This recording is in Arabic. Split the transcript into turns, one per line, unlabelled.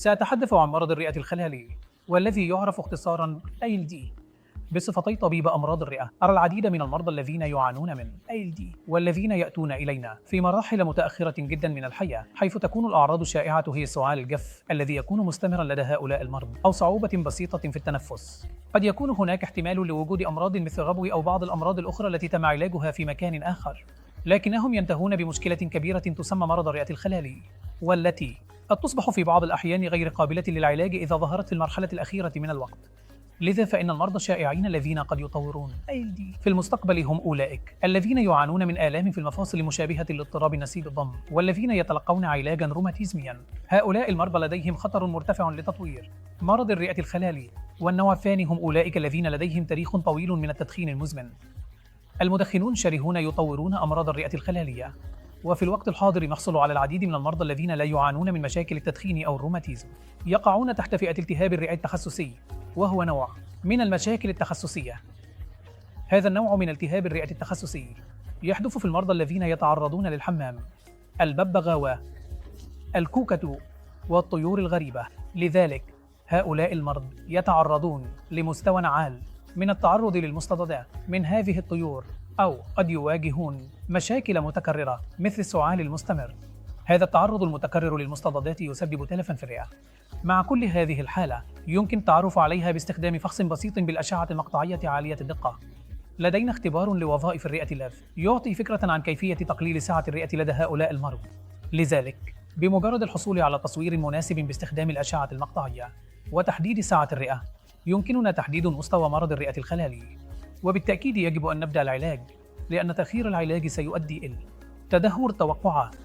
سأتحدث عن مرض الرئة الخلالي، والذي يعرف اختصارا ALD. بصفتي طبيب أمراض الرئة، أرى العديد من المرضى الذين يعانون من ALD والذين يأتون إلينا في مراحل متأخرة جدا من الحياة، حيث تكون الأعراض الشائعة هي سعال الجف الذي يكون مستمرا لدى هؤلاء المرضى، أو صعوبة بسيطة في التنفس. قد يكون هناك احتمال لوجود أمراض مثل غبو أو بعض الأمراض الأخرى التي تم علاجها في مكان آخر، لكنهم ينتهون بمشكلة كبيرة تسمى مرض الرئة الخلالي، والتي قد تصبح في بعض الأحيان غير قابلة للعلاج إذا ظهرت في المرحلة الأخيرة من الوقت. لذا فإن المرضى الشائعين الذين قد يطورون ALD في المستقبل هم أولئك الذين يعانون من آلام في المفاصل مشابهة لاضطراب نسيج الضم، والذين يتلقون علاجا روماتيزميا. هؤلاء المرضى لديهم خطر مرتفع لتطوير مرض الرئة الخلالي، والنوع الثاني هم أولئك الذين لديهم تاريخ طويل من التدخين المزمن. المدخنون شرهون يطورون أمراض الرئة الخلالية، وفي الوقت الحاضر نحصل على العديد من المرضى الذين لا يعانون من مشاكل التدخين أو الروماتيزم، يقعون تحت فئة التهاب الرئة التخصصي، وهو نوع من المشاكل التخصصية. هذا النوع من التهاب الرئة التخصصي يحدث في المرضى الذين يتعرضون للحمام، الببغاوة، الكوكتو، والطيور الغريبة. لذلك هؤلاء المرضى يتعرضون لمستوى عال من التعرض للمستضدات من هذه الطيور، أو قد يواجهون مشاكل متكررة مثل السعال المستمر. هذا التعرض المتكرر للمستضدات يسبب تلفا في الرئة. مع كل هذه الحالة يمكن التعرف عليها باستخدام فحص بسيط بالأشعة المقطعية عالية الدقة. لدينا اختبار لوظائف الرئة اللاذ يعطي فكرة عن كيفية تقليل سعة الرئة لدى هؤلاء المرضى. لذلك بمجرد الحصول على تصوير مناسب باستخدام الأشعة المقطعية وتحديد سعة الرئة، يمكننا تحديد مستوى مرض الرئة الخلالي. وبالتأكيد يجب أن نبدأ العلاج، لأن تأخير العلاج سيؤدي إلى تدهور التوقعات